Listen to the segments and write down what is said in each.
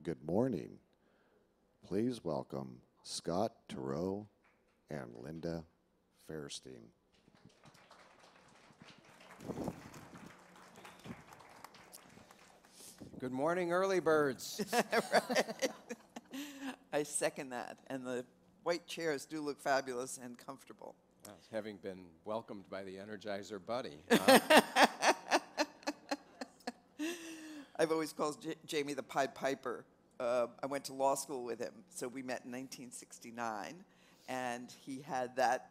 Good morning. Please welcome Scott Turow and Linda Fairstein. Good morning, early birds. Right. I second that. And the white chairs do look fabulous and comfortable. Having been welcomed by the Energizer Buddy. I've always called Jamie the Pied Piper. I went to law school with him, so we met in 1969, and he had that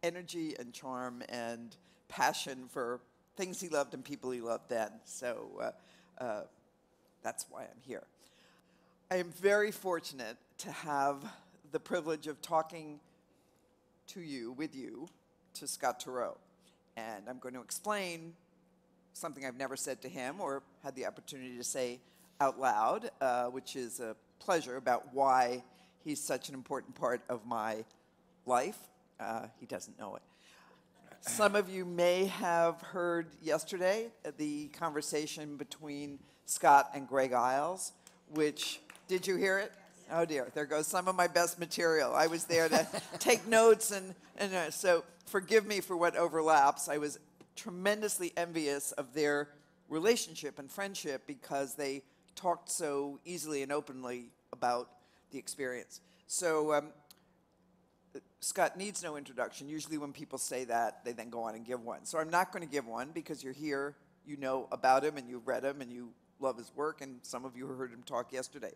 energy and charm and passion for things he loved and people he loved then. So that's why I'm here. I am very fortunate to have the privilege of talking to you, with you, to Scott Turow. And I'm going to explain something I've never said to him or had the opportunity to say out loud, which is a pleasure, about why he's such an important part of my life. He doesn't know it. Some of you may have heard yesterday the conversation between Scott and Greg Iles, which, did you hear it? Oh dear, there goes some of my best material. I was there to take notes, and so forgive me for what overlaps. I was tremendously envious of their relationship and friendship because they talked so easily and openly about the experience. So Scott needs no introduction. Usually when people say that, they then go on and give one. So I'm not going to give one because you're here, you know about him, and you've read him, and you love his work, and some of you heard him talk yesterday.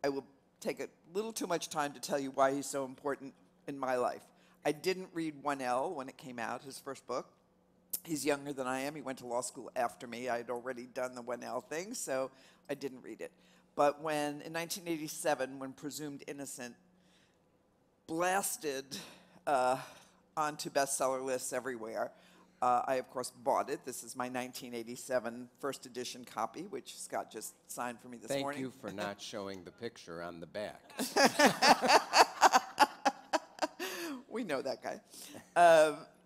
I will take a little too much time to tell you why he's so important in my life. I didn't read 1L when it came out, his first book. He's younger than I am. He went to law school after me. I had already done the 1L thing, so I didn't read it. But when, in 1987, when Presumed Innocent blasted onto bestseller lists everywhere, I, of course, bought it. This is my 1987 first edition copy, which Scott just signed for me this morning. Thank you for not showing the picture on the back. We know that guy.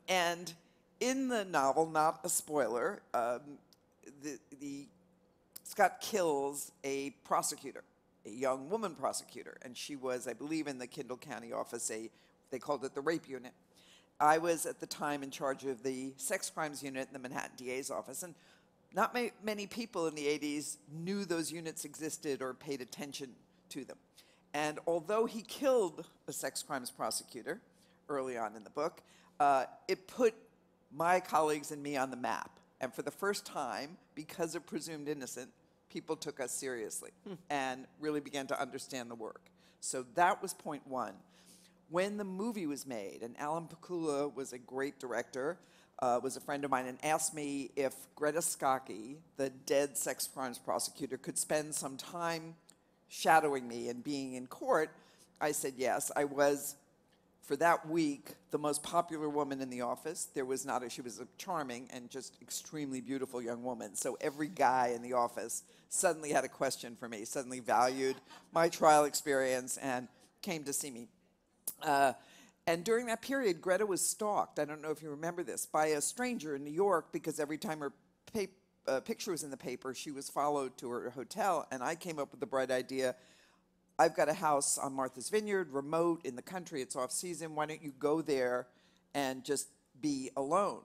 And in the novel, not a spoiler, Scott kills a prosecutor, a young woman prosecutor, and she was, I believe, in the Kendall County office, they called it the rape unit. I was at the time in charge of the sex crimes unit in the Manhattan DA's office, and not many people in the 80s knew those units existed or paid attention to them. And although he killed a sex crimes prosecutor early on in the book, it put my colleagues and me on the map. And for the first time, because of Presumed Innocent, people took us seriously and really began to understand the work. So that was point one. When the movie was made, and Alan Pakula was a great director, was a friend of mine, and asked me if Greta Scacchi, the dead sex crimes prosecutor, could spend some time shadowing me and being in court, I said yes. I was, for that week, the most popular woman in the office. She was a charming and just extremely beautiful young woman. So every guy in the office suddenly had a question for me, suddenly valued my trial experience and came to see me. And during that period, Greta was stalked, I don't know if you remember this, by a stranger in New York, because every time her picture was in the paper, she was followed to her hotel. And I came up with the bright idea, I've got a house on Martha's Vineyard, remote in the country, it's off season, why don't you go there and just be alone?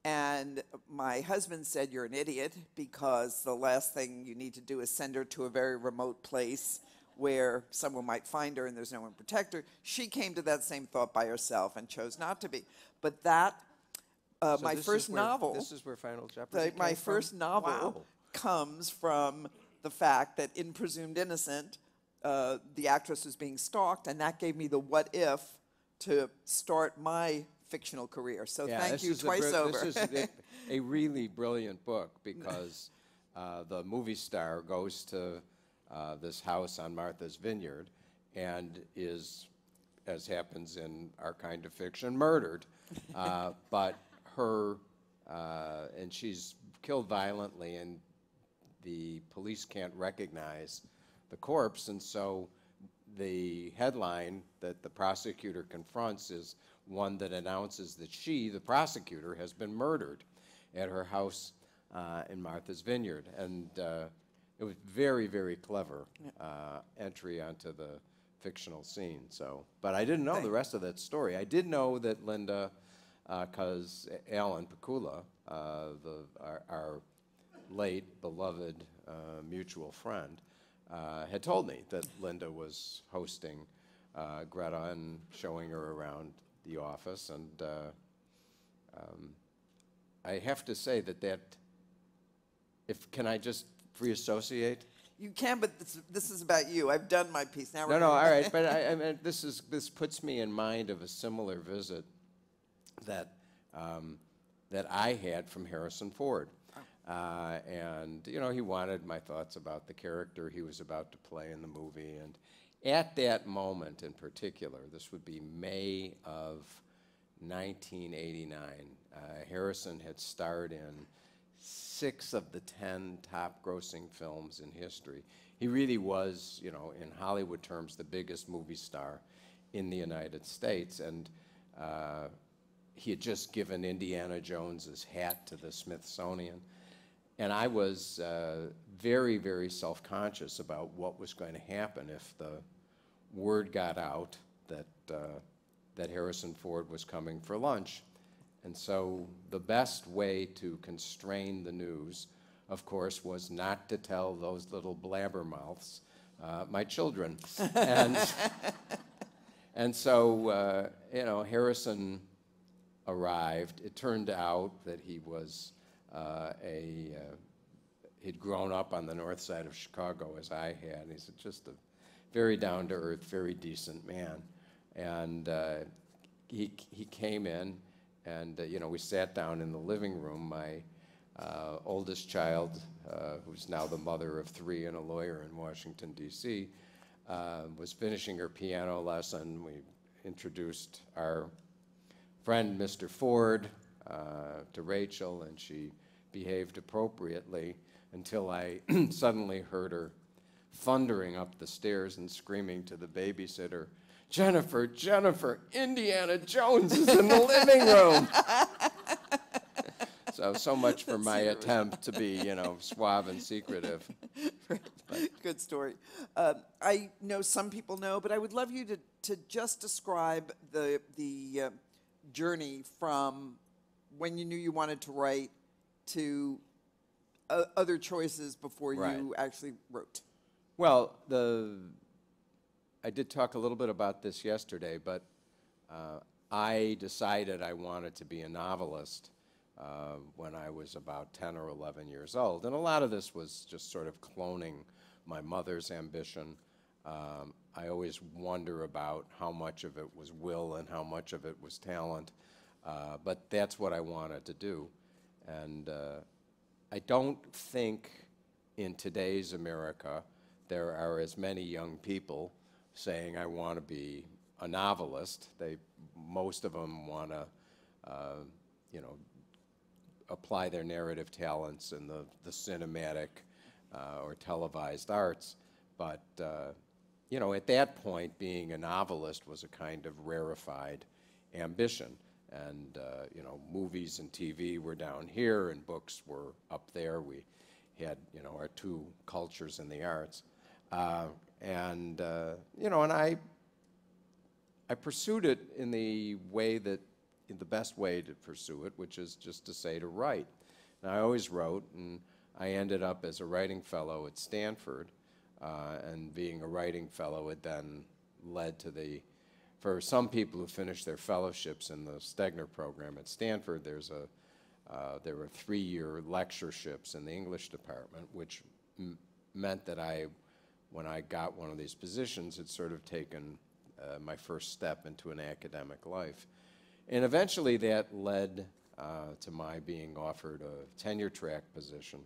And my husband said, you're an idiot, because the last thing you need to do is send her to a very remote place where someone might find her and there's no one to protect her. She came to that same thought by herself and chose not to be. But that, my first novel... This is where Final Jeopardy came My from? first novel comes from the fact that in Presumed Innocent, the actress was being stalked, and that gave me the what if to start my fictional career. So yeah, thank you twice over. This is a really brilliant book, because the movie star goes to this house on Martha's Vineyard and is, as happens in our kind of fiction, murdered. But and she's killed violently, and the police can't recognize the corpse, and so the headline that the prosecutor confronts is one that announces that she, the prosecutor, has been murdered at her house in Martha's Vineyard. And it was very, very clever entry onto the fictional scene. So, but I didn't know the rest of that story. I did know that Linda, because Alan Pakula, our late beloved mutual friend, had told me that Linda was hosting Greta and showing her around the office, and I have to say that can I just free associate? You can, but this is about you. I've done my piece. Now No, all right, but I mean, this puts me in mind of a similar visit that that I had from Harrison Ford. And, you know, he wanted my thoughts about the character he was about to play in the movie. And at that moment in particular, this would be May of 1989, Harrison had starred in 6 of the 10 top grossing films in history. He really was, you know, in Hollywood terms, the biggest movie star in the United States. And he had just given Indiana Jones his hat to the Smithsonian. And I was very, very self-conscious about what was going to happen if the word got out that, that Harrison Ford was coming for lunch. And so the best way to constrain the news, of course, was not to tell those little blabbermouths, my children. And so, you know, Harrison arrived. It turned out that he was he'd grown up on the north side of Chicago as I had. He's just a very down-to-earth, very decent man. And he came in, and you know, we sat down in the living room. My oldest child, who's now the mother of 3 and a lawyer in Washington, D.C., was finishing her piano lesson. We introduced our friend, Mr. Ford, to Rachel, and she behaved appropriately until I suddenly heard her thundering up the stairs and screaming to the babysitter, "Jennifer, Jennifer, Indiana Jones is in the living room." So much for my attempt to be, you know, suave and secretive. Good story. I know some people know, but I would love you to just describe the journey from when you knew you wanted to write to other choices before you actually wrote. Well, I did talk a little bit about this yesterday, but I decided I wanted to be a novelist when I was about 10 or 11 years old. And a lot of this was just sort of cloning my mother's ambition. I always wonder about how much of it was will and how much of it was talent. But that's what I wanted to do. And I don't think in today's America there are as many young people saying, I want to be a novelist. Most of them want to, you know, apply their narrative talents in the cinematic or televised arts. But, you know, at that point, being a novelist was a kind of rarefied ambition. And, you know, movies and TV were down here and books were up there. We had, you know, our 2 cultures in the arts. You know, and I pursued it in the best way to pursue it, which is just to say to write. And I always wrote, and I ended up as a writing fellow at Stanford. And being a writing fellow, it then led to for some people who finished their fellowships in the Stegner program at Stanford, there were 3-year lectureships in the English department, which meant that when I got one of these positions, had sort of taken my first step into an academic life. And eventually that led to my being offered a tenure-track position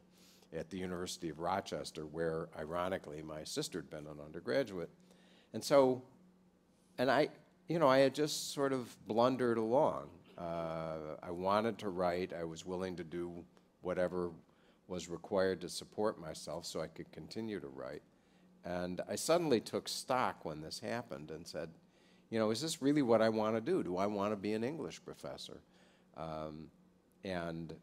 at the University of Rochester, where, ironically, my sister had been an undergraduate. And so, you know, I had just sort of blundered along. I wanted to write. I was willing to do whatever was required to support myself so I could continue to write. And I suddenly took stock when this happened and said, you know, is this really what I want to do? Do I want to be an English professor? And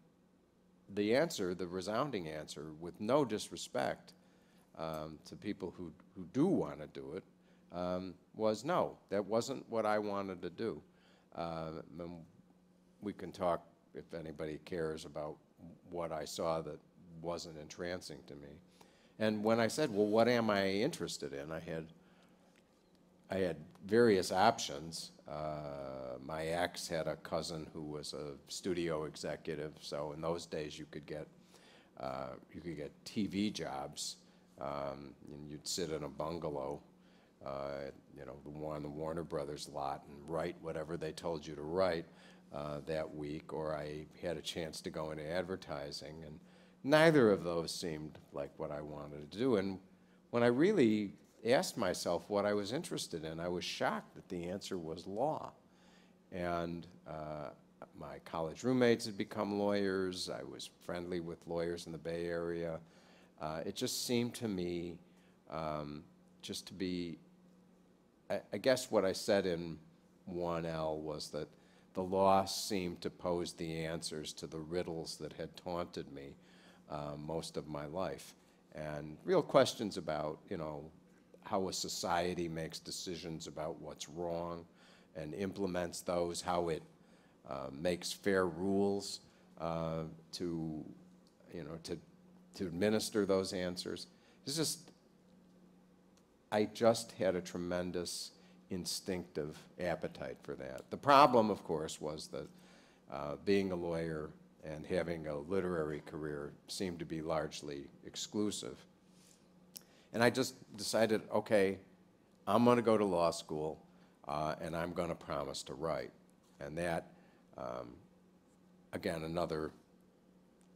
the answer, the resounding answer, with no disrespect to people who do want to do it was no, that wasn't what I wanted to do. And we can talk, if anybody cares, about what I saw that wasn't entrancing to me. And when I said, well, what am I interested in, I had various options. My ex had a cousin who was a studio executive, so in those days you could get TV jobs, and you'd sit in a bungalow, you know, the Warner Brothers lot, and write whatever they told you to write that week. Or I had a chance to go into advertising, and neither of those seemed like what I wanted to do. And when I really asked myself what I was interested in, I was shocked that the answer was law. And my college roommates had become lawyers. I was friendly with lawyers in the Bay Area. It just seemed to me just to be, I guess what I said in 1L was that the law seemed to pose the answers to the riddles that had taunted me most of my life. And real questions about, you know, how a society makes decisions about what's wrong and implements those, how it makes fair rules to, you know, to administer those answers. It's just, I just had a tremendous instinctive appetite for that. The problem, of course, was that being a lawyer and having a literary career seemed to be largely exclusive. And I just decided, okay, I'm going to go to law school, and I'm going to promise to write. And that, again, another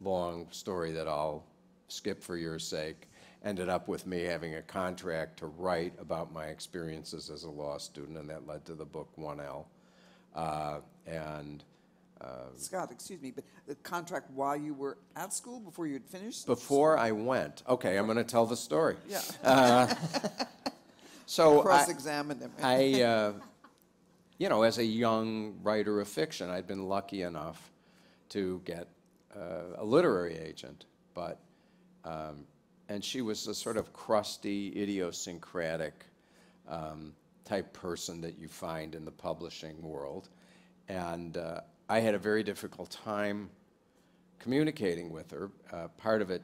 long story that I'll skip for your sake, ended up with me having a contract to write about my experiences as a law student, and that led to the book 1L. Scott, excuse me, but the contract while you were at school, before you had finished? Before I went. Okay, I'm going to tell the story. Yeah. So cross-examined him. You know, as a young writer of fiction, I'd been lucky enough to get a literary agent, but and she was a sort of crusty, idiosyncratic type person that you find in the publishing world, and I had a very difficult time communicating with her. Part of it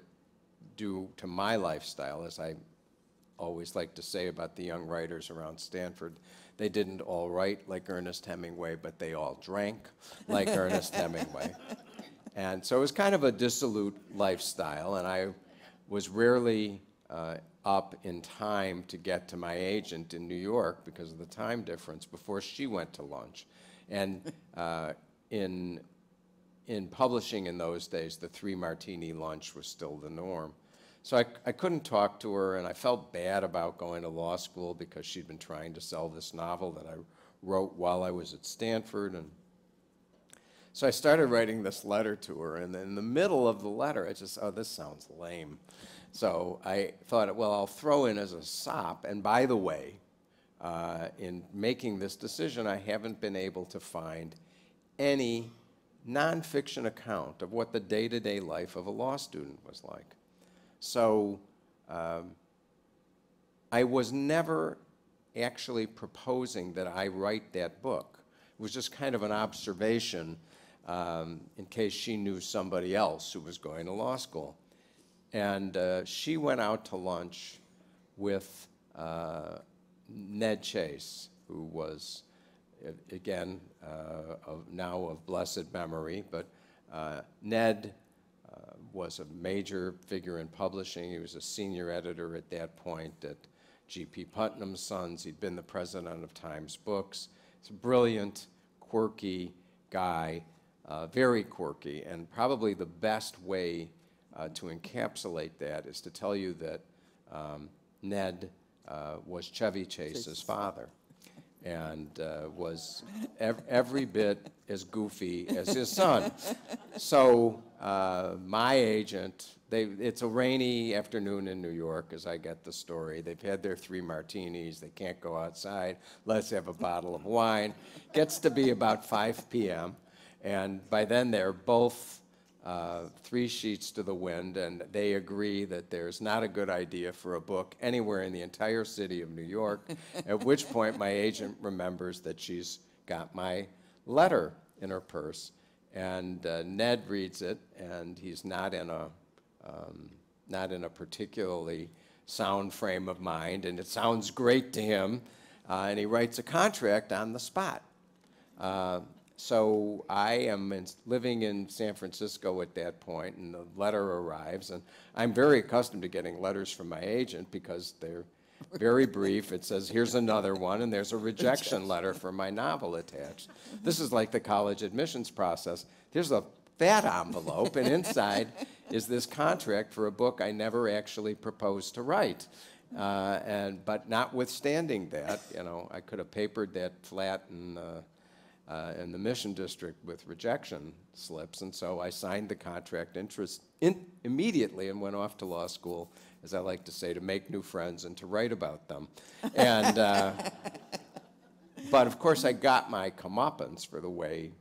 due to my lifestyle, as I always like to say about the young writers around Stanford. They didn't all write like Ernest Hemingway, but they all drank like Ernest Hemingway. And so it was kind of a dissolute lifestyle, and I was rarely up in time to get to my agent in New York because of the time difference before she went to lunch. And in publishing in those days, the 3-martini lunch was still the norm. So I couldn't talk to her, and I felt bad about going to law school because she'd been trying to sell this novel that I wrote while I was at Stanford. And so I started writing this letter to her, and in the middle of the letter, I just, oh, this sounds lame. So I thought, well, I'll throw in as a sop, and by the way, in making this decision, I haven't been able to find any nonfiction account of what the day-to-day life of a law student was like. So I was never actually proposing that I write that book. It was just kind of an observation in case she knew somebody else who was going to law school. And she went out to lunch with Ned Chase, who was, again, now of blessed memory, but Ned was a major figure in publishing. He was a senior editor at that point at G.P. Putnam's Sons. He'd been the president of Times Books. He's a brilliant, quirky guy, very quirky, and probably the best way to encapsulate that is to tell you that Ned was Chevy Chase's father, and was every bit as goofy as his son. So my agent, it's a rainy afternoon in New York, as I get the story. They've had their 3 martinis. They can't go outside. Let's have a bottle of wine. Gets to be about 5 p.m., and by then they're both three sheets to the wind, and they agree that there's not a good idea for a book anywhere in the entire city of New York, at which point my agent remembers that she's got my letter in her purse. And Ned reads it, and he's not in a particularly sound frame of mind, and it sounds great to him, and he writes a contract on the spot. So I am living in San Francisco at that point, and the letter arrives, and I'm very accustomed to getting letters from my agent because they're very brief. It says, here's another one, and there's a rejection letter for my novel attached. This is like the college admissions process. There's a fat envelope, and inside is this contract for a book I never actually proposed to write. But notwithstanding that, you know, I could have papered that flat in the Mission District with rejection slips, and so I signed the contract immediately and went off to law school, as I like to say, to make new friends and to write about them. And but of course, I got my comeuppance for the way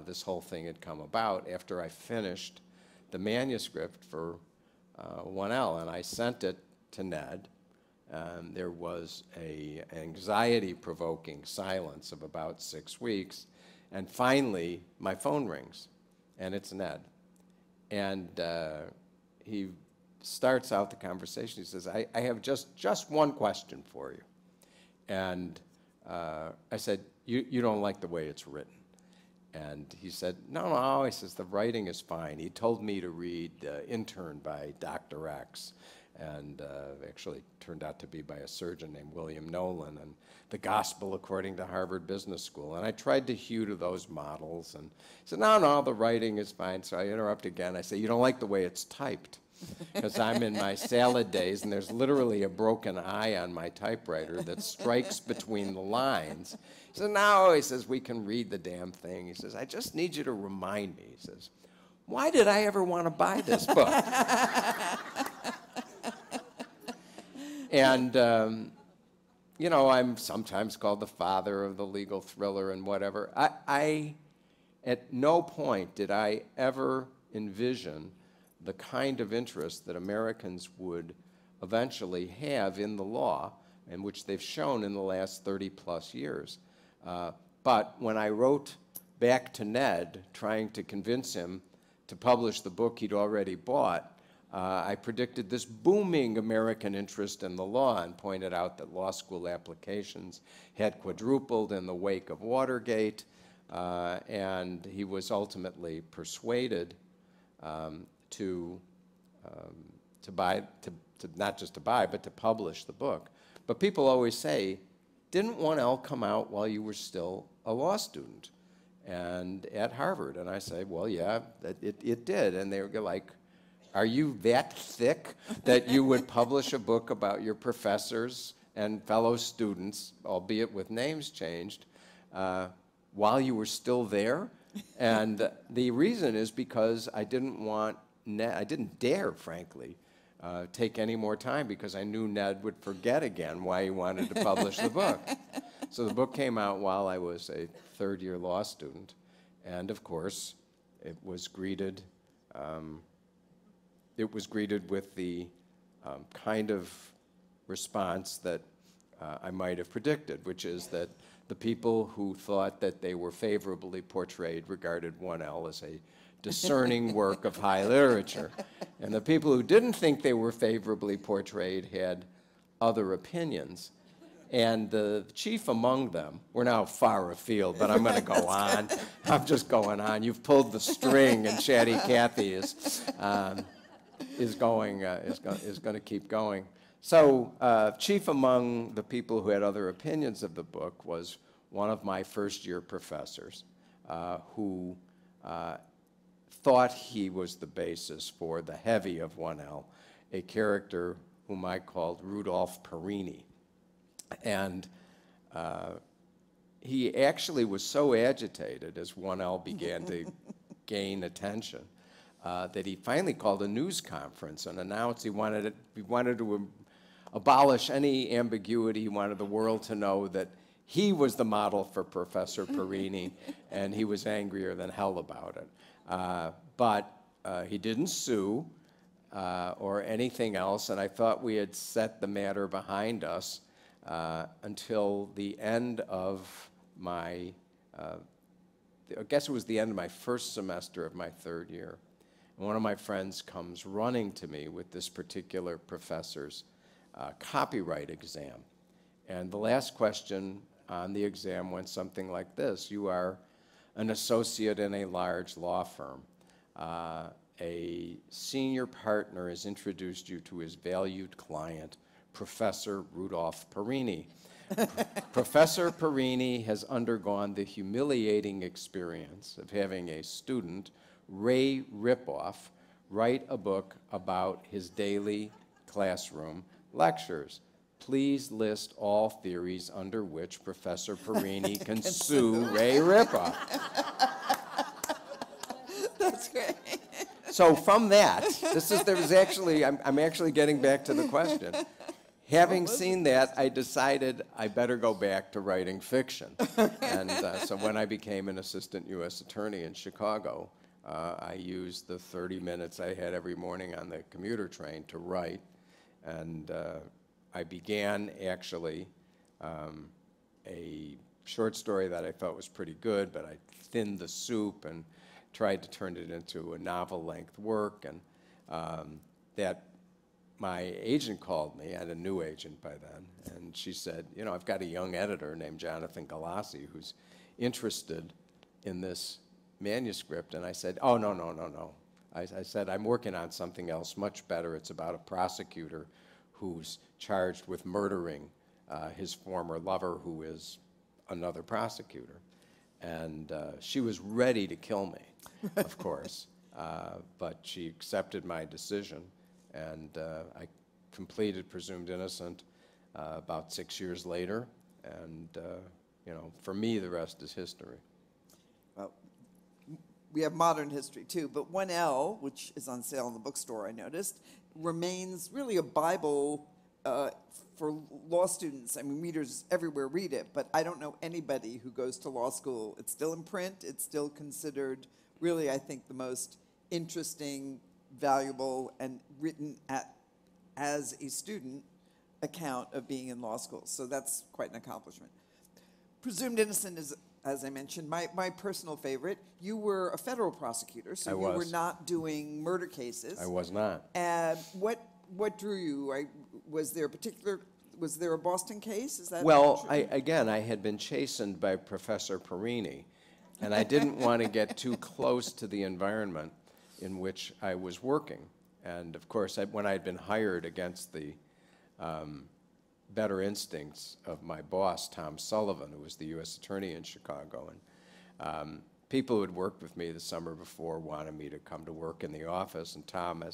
this whole thing had come about after I finished the manuscript for 1L, and I sent it to Ned. There was an anxiety-provoking silence of about 6 weeks, and finally, my phone rings, and it's Ned. And he starts out the conversation. He says, I have just one question for you. And I said, you don't like the way it's written. And he said, no, he says, the writing is fine. He told me to read Intern by Dr. X, and actually turned out to be by a surgeon named William Nolan, and The Gospel According to Harvard Business School. And I tried to hew to those models, and he said, no, the writing is fine. So I interrupt again. I say, you don't like the way it's typed? Because I'm in my salad days, and there's literally a broken eye on my typewriter that strikes between the lines. He said, no, he says, we can read the damn thing. He says, I just need you to remind me. He says, why did I ever want to buy this book? And, you know, I'm sometimes called the father of the legal thriller and whatever. I at no point did I ever envision the kind of interest that Americans would eventually have in the law, and which they've shown in the last 30-plus years. But when I wrote back to Ned, trying to convince him to publish the book he'd already bought, I predicted this booming American interest in the law and pointed out that law school applications had quadrupled in the wake of Watergate, and he was ultimately persuaded to not just to buy, but to publish the book. But people always say, didn't 1L come out while you were still a law student and at Harvard? And I say, well, yeah, it did. And they were like, are you that thick that you would publish a book about your professors and fellow students, albeit with names changed, while you were still there? And the reason is because I didn't dare, frankly, take any more time, because I knew Ned would forget again why he wanted to publish the book. So the book came out while I was a third-year law student, and of course, it was greeted with the kind of response that I might have predicted, which is that the people who thought that they were favorably portrayed regarded 1L as a discerning work of high literature. And the people who didn't think they were favorably portrayed had other opinions. And the chief among them, we're now far afield, but I'm going to go on. I'm just going on. You've pulled the string, and Chatty Cathy is going to keep going. So chief among the people who had other opinions of the book was one of my first-year professors who thought he was the basis for the heavy of 1L, a character whom I called Rudolph Perini. And he actually was so agitated as 1L began to gain attention that he finally called a news conference and announced he wanted to abolish any ambiguity. He wanted the world to know that he was the model for Professor Perini, and he was angrier than hell about it. But he didn't sue or anything else, and I thought we had set the matter behind us until the end of my, I guess it was the end of my first semester of my third year. And one of my friends comes running to me with this particular professor's copyright exam. And the last question on the exam went something like this: you are an associate in a large law firm. A senior partner has introduced you to his valued client, Professor Rudolph Perini. Professor Perini has undergone the humiliating experience of having a student, Ray Ripoff, write a book about his daily classroom lectures. Please list all theories under which Professor Perini can sue Ray Ripoff. That's great. So from that, I'm actually getting back to the question. Having seen that, I decided I better go back to writing fiction. And so when I became an assistant U.S. attorney in Chicago, I used the 30 minutes I had every morning on the commuter train to write. And I began actually a short story that I thought was pretty good, but I thinned the soup and tried to turn it into a novel-length work. And that my agent called me. I had a new agent by then, and she said, you know, I've got a young editor named Jonathan Galassi who's interested in this manuscript. And I said, oh, no. I said, I'm working on something else much better. It's about a prosecutor who's charged with murdering his former lover, who is another prosecutor. And she was ready to kill me, of course, but she accepted my decision. And I completed Presumed Innocent about 6 years later. And, you know, for me, the rest is history. Well, we have modern history, too. But 1L, which is on sale in the bookstore, I noticed, remains really a Bible for law students. I mean, readers everywhere read it, but I don't know anybody who goes to law school. It's still in print. It's still considered really, I think, the most interesting, valuable, and written as a student account of being in law school. So that's quite an accomplishment. Presumed Innocent is, as I mentioned, my personal favorite. You were a federal prosecutor, so you were not doing murder cases. I was not. What drew you? Was there a Boston case? Is that well? true? I had been chastened by Professor Perini, and I didn't want to get too close to the environment in which I was working. And of course, when I had been hired against the better instincts of my boss, Tom Sullivan, who was the U.S. attorney in Chicago, and people who had worked with me the summer before wanted me to come to work in the office, and Tom,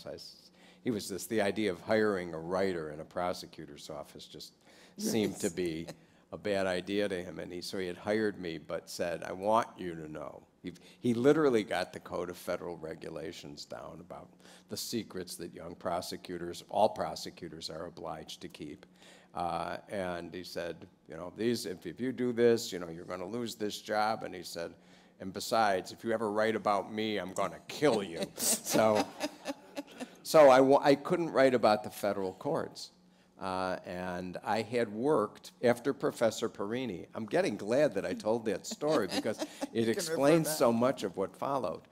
the idea of hiring a writer in a prosecutor's office just seemed to be a bad idea to him, and so he had hired me, but said, I want you to know. He literally got the Code of Federal Regulations down about the secrets that young prosecutors, all prosecutors, are obliged to keep. And he said, you know, if you do this, you know, you're going to lose this job. And he said, and besides, if you ever write about me, I'm going to kill you. So I couldn't write about the federal courts. And I had worked after Professor Perini. I'm getting glad that I told that story because it explains so much of what followed.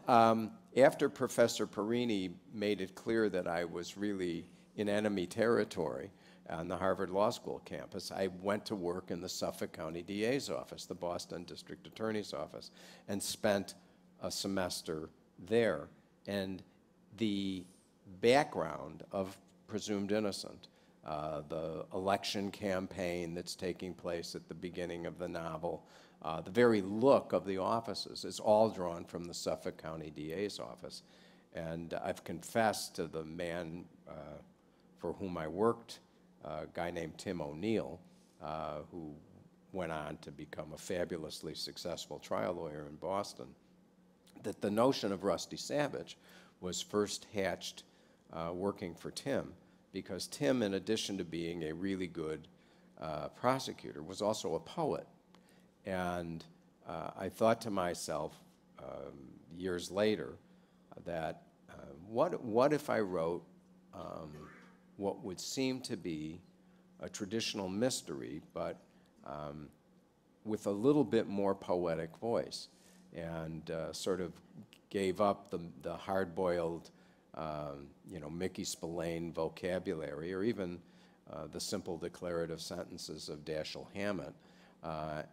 After Professor Perini made it clear that I was really in enemy territory on the Harvard Law School campus, I went to work in the Suffolk County DA's office, the Boston District Attorney's office, and spent a semester there. And the background of Presumed Innocent, the election campaign that's taking place at the beginning of the novel, the very look of the offices is all drawn from the Suffolk County DA's office. And I've confessed to the man for whom I worked, a guy named Tim O'Neill, who went on to become a fabulously successful trial lawyer in Boston, that the notion of Rusty Savage was first hatched working for Tim, because Tim, in addition to being a really good prosecutor, was also a poet. And I thought to myself years later that what if I wrote what would seem to be a traditional mystery, but with a little bit more poetic voice, and sort of gave up the hard-boiled, Mickey Spillane vocabulary, or even the simple declarative sentences of Dashiell Hammett,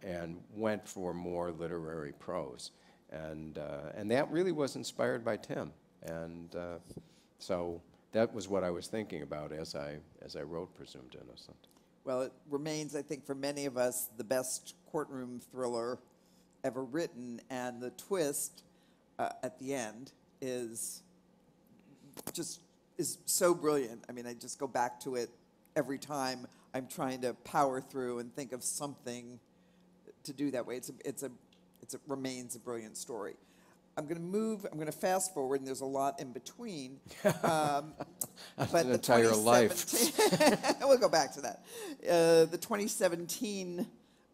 and went for more literary prose. And that really was inspired by Tim. And so that was what I was thinking about as I wrote Presumed Innocent. Well, it remains, I think, for many of us, the best courtroom thriller ever written, and the twist at the end is so brilliant. I mean, I just go back to it every time I'm trying to power through and think of something to do that way. It remains a brilliant story. I'm going to fast forward, and there's a lot in between. But an entire life. We'll go back to that. The 2017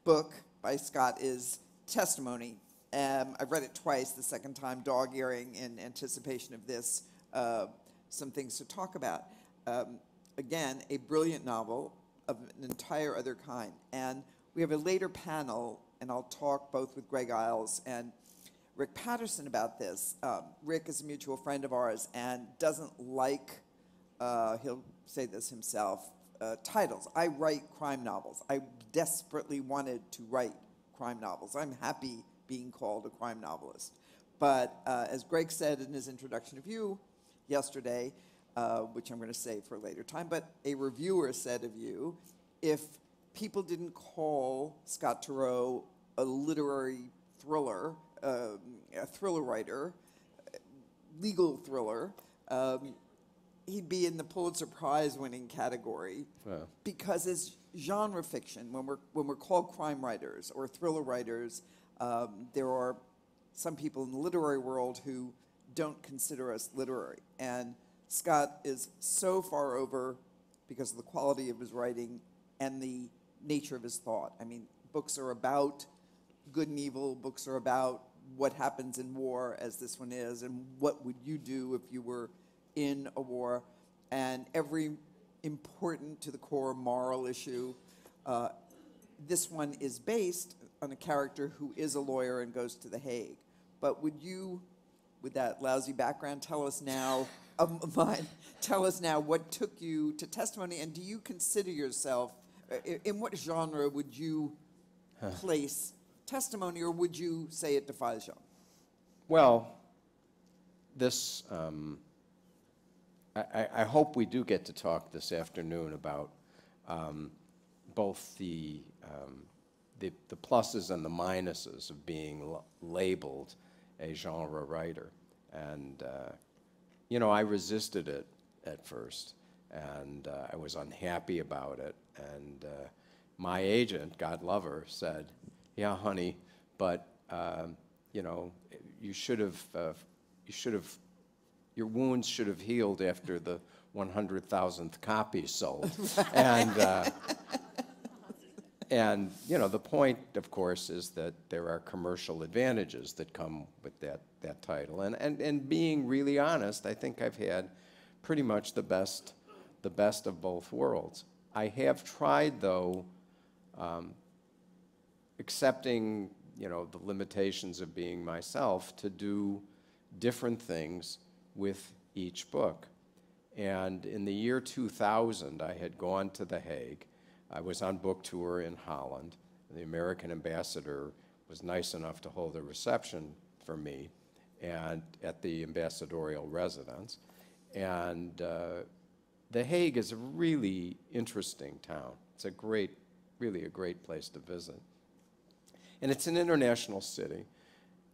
book by Scott is Testimony. I've read it twice, the second time dog-earing in anticipation of this. Some things to talk about. Again, a brilliant novel of an entire other kind. And we have a later panel, and I'll talk both with Greg Iles and Rick Patterson about this. Rick is a mutual friend of ours and doesn't like, he'll say this himself, titles. I write crime novels. I desperately wanted to write crime novels. I'm happy being called a crime novelist. But as Greg said in his introduction of you yesterday, which I'm going to say for a later time, but a reviewer said of you, if people didn't call Scott Turow a literary thriller, a thriller writer, legal thriller, he'd be in the Pulitzer Prize winning category. Wow. Because as genre fiction, when we're called crime writers or thriller writers, there are some people in the literary world who don't consider us literary. And Scott is so far over because of the quality of his writing and the nature of his thought. I mean, books are about good and evil. Books are about what happens in war, as this one is, and what would you do if you were in a war, and every important to the core moral issue. This one is based on a character who is a lawyer and goes to The Hague. But would you, with that lousy background, tell us now what took you to Testimony, and do you consider yourself, in what genre would you place Testimony, or would you say it defies genre? Well, this, I hope we do get to talk this afternoon about both the pluses and the minuses of being labeled a genre writer. And, I resisted it at first, and I was unhappy about it. And my agent, God love her, said, "Yeah, honey, but your wounds should have healed after the 100,000th copy sold." And the point, of course, is that there are commercial advantages that come with that title. And being really honest, I think I've had pretty much the best of both worlds. I have tried, though, accepting the limitations of being myself, to do different things with each book. And in the year 2000, I had gone to The Hague. I was on book tour in Holland. The American ambassador was nice enough to hold a reception for me and at the ambassadorial residence. And The Hague is a really interesting town. It's really a great place to visit. And it's an international city.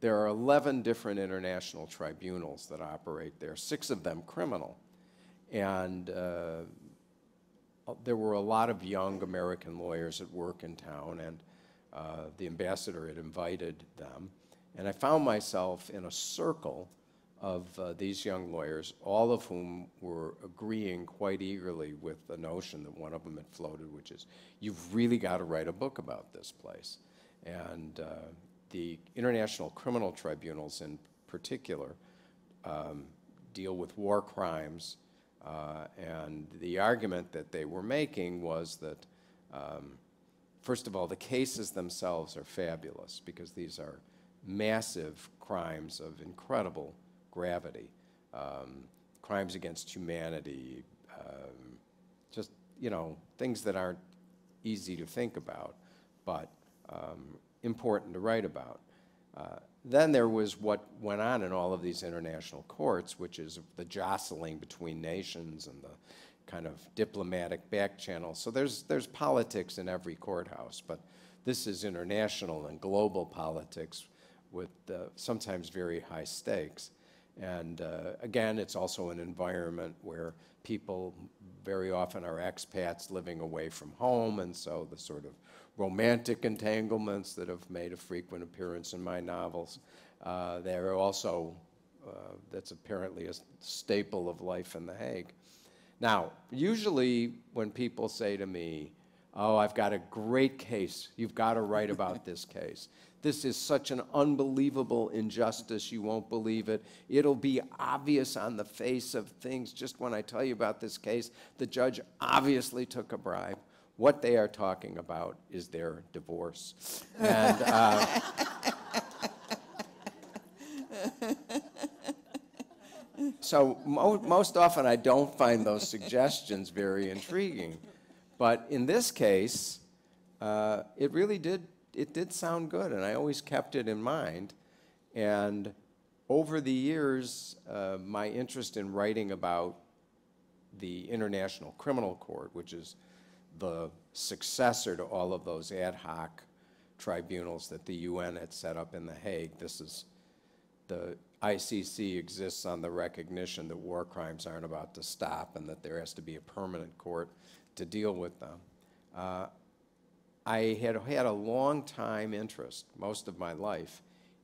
There are 11 different international tribunals that operate there, 6 of them criminal. And there were a lot of young American lawyers at work in town, and the ambassador had invited them. And I found myself in a circle of these young lawyers, all of whom were agreeing quite eagerly with the notion that one of them had floated, which is, you've really got to write a book about this place. And the international criminal tribunals in particular deal with war crimes. And the argument that they were making was that, first of all, the cases themselves are fabulous because these are massive crimes of incredible gravity, crimes against humanity, just, you know, things that aren't easy to think about, but important to write about. Then there was what went on in all of these international courts, which is the jostling between nations and the kind of diplomatic back channel. So there's politics in every courthouse, but this is international and global politics with sometimes very high stakes. And again, it's also an environment where people very often are expats living away from home, and so the sort of romantic entanglements that have made a frequent appearance in my novels, they're also, that's apparently a staple of life in The Hague. Now, usually when people say to me, oh, I've got a great case, you've got to write about this case. This is such an unbelievable injustice, you won't believe it. It'll be obvious on the face of things just when I tell you about this case. The judge obviously took a bribe. What they are talking about is their divorce. And, so most often I don't find those suggestions very intriguing. But in this case, it really did sound good, and I always kept it in mind. And over the years, my interest in writing about the International Criminal Court, which is the successor to all of those ad hoc tribunals that the UN had set up in The Hague. This is, the ICC exists on the recognition that war crimes aren't about to stop and that there has to be a permanent court to deal with them. I had had a long time interest, most of my life,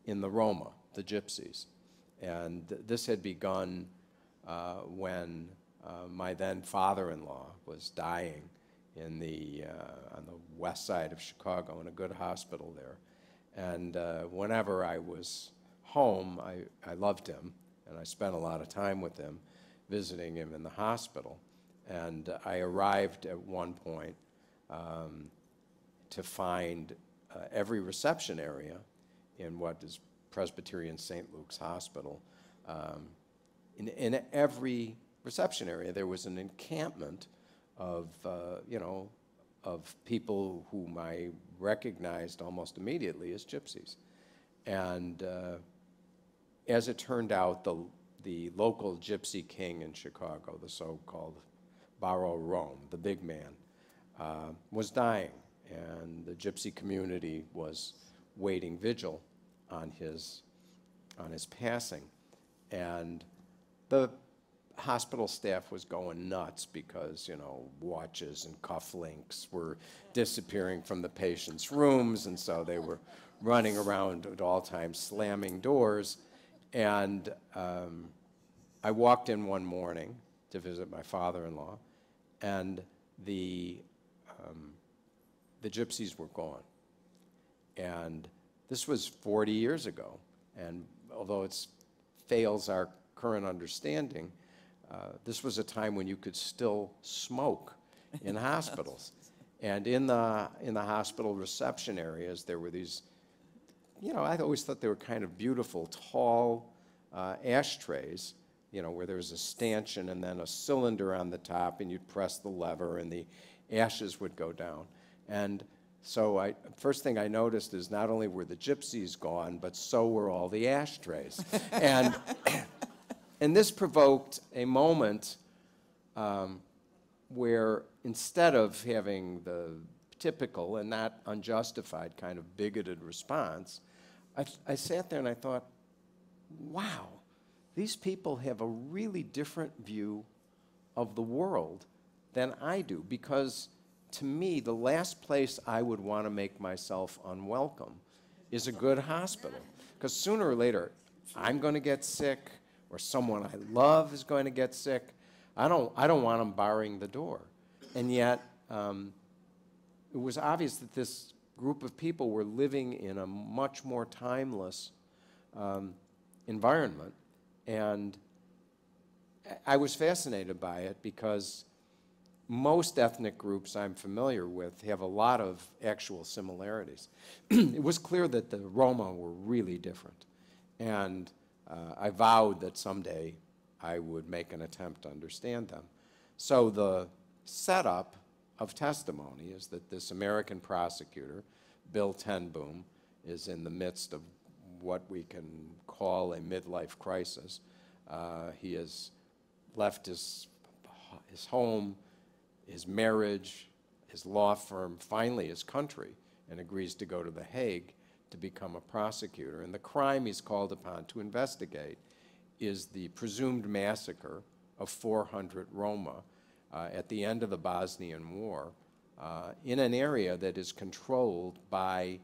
in the Roma, the gypsies. And this had begun when my then father-in-law was dying in on the west side of Chicago in a good hospital there. And whenever I was home, I loved him, and I spent a lot of time with him, visiting him in the hospital. And I arrived at one point to find every reception area in what is Presbyterian St. Luke's Hospital. In every reception area, there was an encampment of, you know, of people whom I recognized almost immediately as gypsies. And as it turned out, the local gypsy king in Chicago, the so-called Barrow Rome, the big man, was dying, and the gypsy community was waiting vigil on his passing. And the hospital staff was going nuts because, you know, watches and cufflinks were disappearing from the patients' rooms, and so they were running around at all times slamming doors. And I walked in one morning to visit my father-in-law, and the gypsies were gone. And this was 40 years ago, and although it fails our current understanding, this was a time when you could still smoke in hospitals. And in the hospital reception areas, there were these, you know, I always thought they were kind of beautiful, tall ashtrays, you know, where there was a stanchion and then a cylinder on the top, and you'd press the lever and the ashes would go down. And so first thing I noticed is not only were the gypsies gone, but so were all the ashtrays. And this provoked a moment where instead of having the typical and not unjustified kind of bigoted response, I sat there and I thought, wow, these people have a really different view of the world than I do, because to me, the last place I would want to make myself unwelcome is a good hospital. Because sooner or later, I'm going to get sick, or someone I love is going to get sick. I don't want them barring the door. And yet, it was obvious that this group of people were living in a much more timeless environment. And I was fascinated by it because most ethnic groups I'm familiar with have a lot of actual similarities. It was clear that the Roma were really different. And I vowed that someday I would make an attempt to understand them. So the setup of testimony is that this American prosecutor, Bill Ten Boom, is in the midst of what we can call a midlife crisis. He has left his home, his marriage, his law firm, finally his country, and agrees to go to The Hague to become a prosecutor. And the crime he's called upon to investigate is the presumed massacre of 400 Roma at the end of the Bosnian War in an area that is controlled by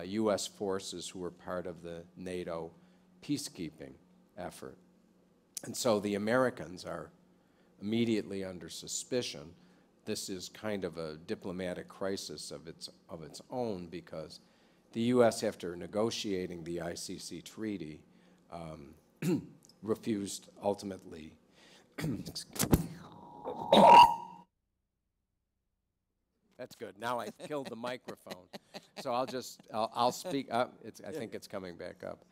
U.S. forces who were part of the NATO peacekeeping effort. And so the Americans are immediately under suspicion. This is kind of a diplomatic crisis of its own, because the U.S., after negotiating the ICC treaty, refused ultimately. That's good. Now I killed the microphone. So I'll speak up. I think it's coming back up.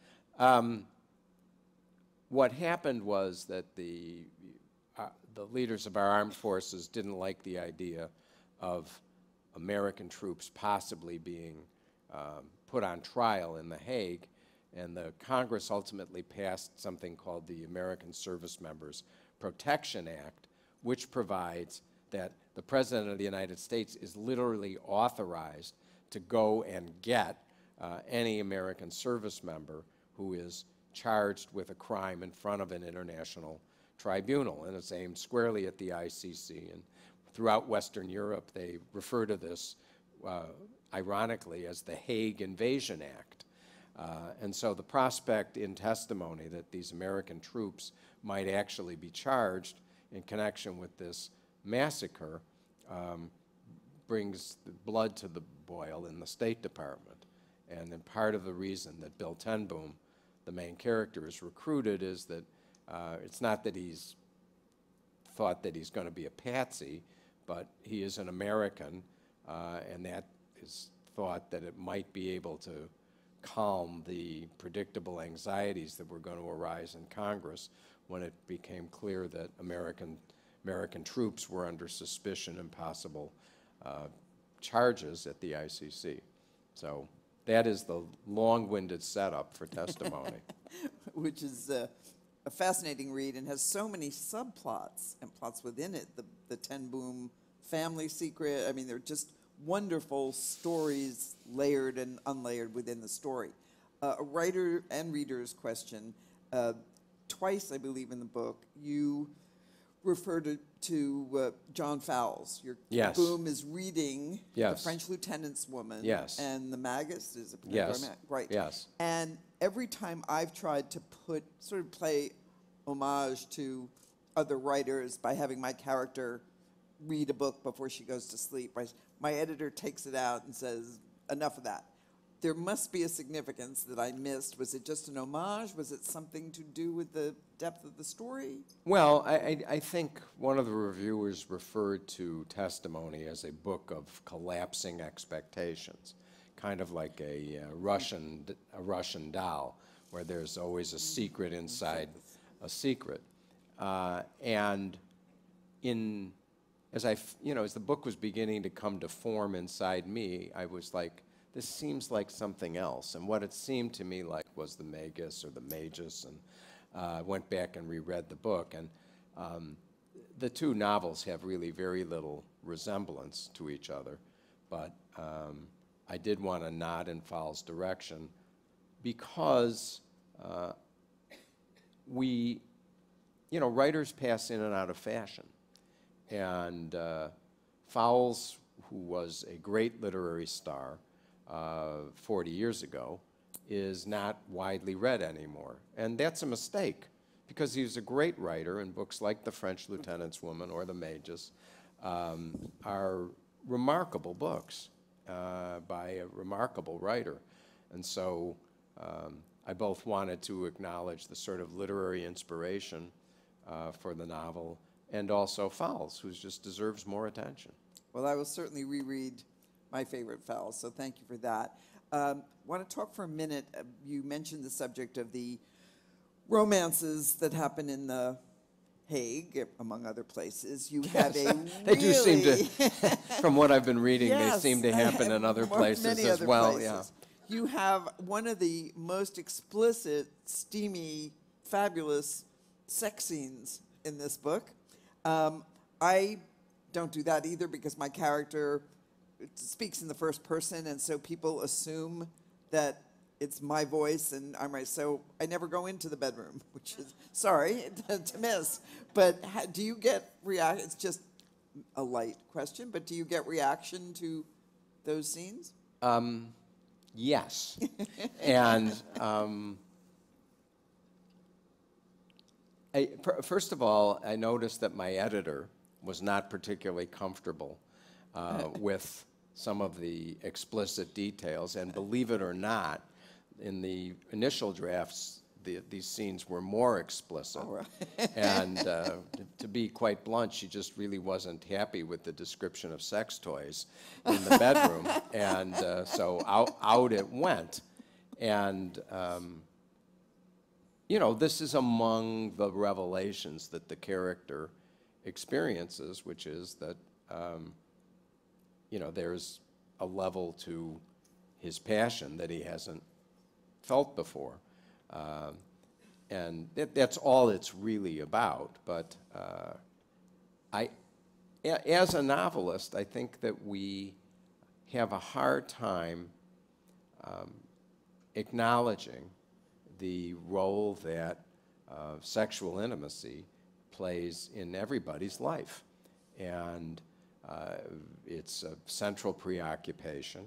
What happened was that the leaders of our armed forces didn't like the idea of American troops possibly being put on trial in The Hague, and the Congress ultimately passed something called the American Service Members Protection Act, which provides that the President of the United States is literally authorized to go and get any American service member who is charged with a crime in front of an international tribunal, and it's aimed squarely at the ICC. And throughout Western Europe, they refer to this, ironically, as the Hague Invasion Act. And so the prospect in testimony that these American troops might actually be charged in connection with this massacre brings the blood to the boil in the State Department. And then part of the reason that Bill Ten Boom, the main character, is recruited is that it's not that he's thought that he's going to be a patsy, but he is an American, and that is thought that it might be able to calm the predictable anxieties that were going to arise in Congress when it became clear that American troops were under suspicion and possible charges at the ICC. So that is the long-winded setup for testimony. Which is a fascinating read and has so many subplots and plots within it. The Ten Boom family secret. I mean, they're just wonderful stories, layered and unlayered within the story. A writer and reader's question. Twice, I believe, in the book, you refer to John Fowles. Yes. Boom is reading Yes. The French Lieutenant's Woman. Yes. And the Magus is a Yes. right. Yes. And every time I've tried to play homage to other writers by having my character read a book before she goes to sleep, my editor takes it out and says, enough of that. There must be a significance that I missed. Was it just an homage? Was it something to do with the depth of the story? Well, I think one of the reviewers referred to testimony as a book of collapsing expectations, kind of like a Russian doll, where there's always a secret inside a secret. And as the book was beginning to come to form inside me, I was like, this seems like something else. And what it seemed to me like was the Magus or the Magus, and I went back and reread the book. And the two novels have really very little resemblance to each other, but I did want to nod in Fowles' direction because writers pass in and out of fashion. And Fowles, who was a great literary star 40 years ago, is not widely read anymore. And that's a mistake, because he was a great writer, and books like The French Lieutenant's Woman or The Magus are remarkable books by a remarkable writer. And so I both wanted to acknowledge the sort of literary inspiration for the novel, and also Fowles, who just deserves more attention. Well, I will certainly reread my favorite Fowles, so thank you for that. Want to talk for a minute, you mentioned the subject of the romances that happen in the Hague, among other places. You have a They do seem to, really- from what I've been reading, Yes, they seem to happen in other places many as other well. places. You have one of the most explicit, steamy, fabulous sex scenes in this book. I don't do that either because my character speaks in the first person, and so people assume that it's my voice and I'm right. So I never go into the bedroom, which is sorry to miss. But do you get react? It's just a light question, but do you get reaction to those scenes? Yes. And first of all, I noticed that my editor was not particularly comfortable with some of the explicit details. And believe it or not, in the initial drafts, these scenes were more explicit. All right. And to be quite blunt, she just really wasn't happy with the description of sex toys in the bedroom. And so out it went. And, you know, this is among the revelations that the character experiences, which is that, you know, there's a level to his passion that he hasn't felt before. And that's all it's really about. But as a novelist, I think that we have a hard time acknowledging the role that sexual intimacy plays in everybody's life. And it's a central preoccupation.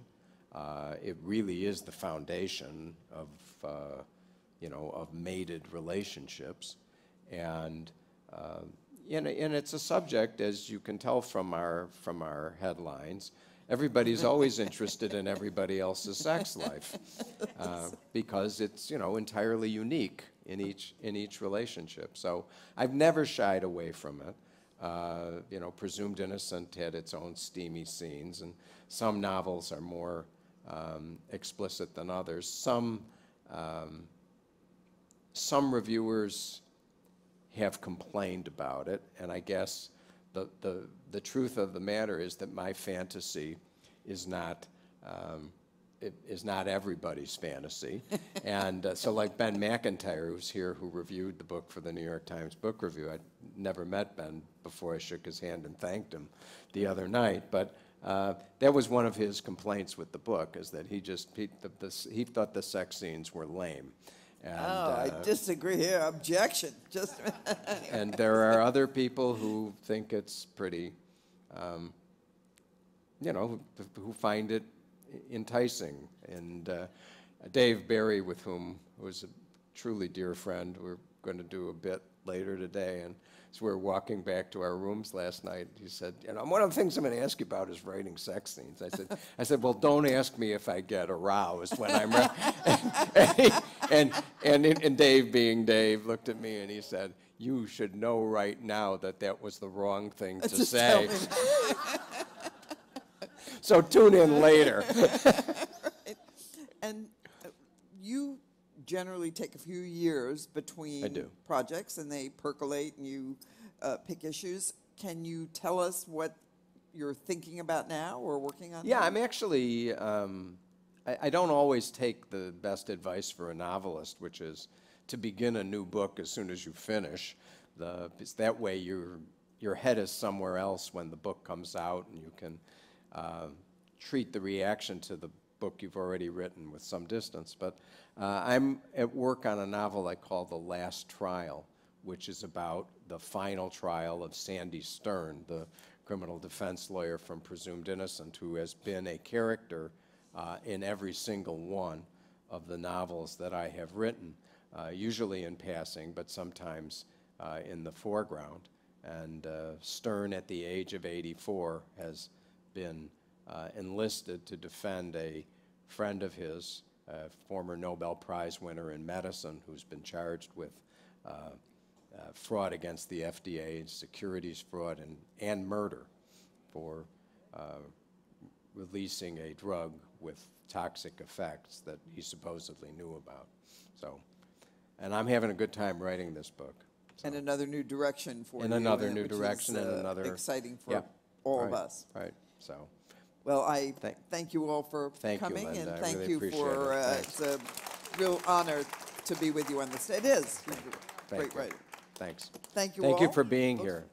It really is the foundation of, you know, of mated relationships. And it's a subject, as you can tell from our headlines, everybody's always interested in everybody else's sex life because it's, you know, entirely unique in each relationship. So I've never shied away from it. You know, Presumed Innocent had its own steamy scenes, and some novels are more explicit than others. Some reviewers have complained about it, and I guess the truth of the matter is that my fantasy is not everybody's fantasy. And so like Ben McIntyre, who's here, who reviewed the book for the New York Times Book Review, I'd never met Ben before I shook his hand and thanked him the other night, but that was one of his complaints with the book, is that he thought the sex scenes were lame. And, I disagree here. Objection. Just and there are other people who think it's pretty, you know, who find it enticing. And Dave Barry, with whom was a truly dear friend, we're going to do a bit later today, and as we were walking back to our rooms last night, he said, you know, one of the things I'm going to ask you about is writing sex scenes. I said, well, don't ask me if I get aroused when I'm and Dave, being Dave, looked at me and he said, you should know right now that was the wrong thing to Just say. tell me. So tune in later. Right. And you generally take a few years between projects, and they percolate, and you pick issues. Can you tell us what you're thinking about now or working on? Yeah, I'm actually, I don't always take the best advice for a novelist, which is to begin a new book as soon as you finish. That way your head is somewhere else when the book comes out, and you can treat the reaction to the book you've already written with some distance. But I'm at work on a novel I call The Last Trial, which is about the final trial of Sandy Stern, the criminal defense lawyer from Presumed Innocent, who has been a character in every single one of the novels that I have written, usually in passing, but sometimes in the foreground. And Stern, at the age of 84, has been enlisted to defend a friend of his, a former Nobel Prize winner in medicine, who's been charged with fraud against the FDA, securities fraud, and murder for releasing a drug with toxic effects that he supposedly knew about. So, and I'm having a good time writing this book. So. And another new direction for you. And another new which direction is, and another... exciting for yeah, all right, of us. Right, so... Well, I thank you all for Thank you, coming, Linda. and I thank really you appreciate for, it. it's a real honor to be with you on this. It is. Great you. writing. Thanks. Thank you Thank you all. for being Look here.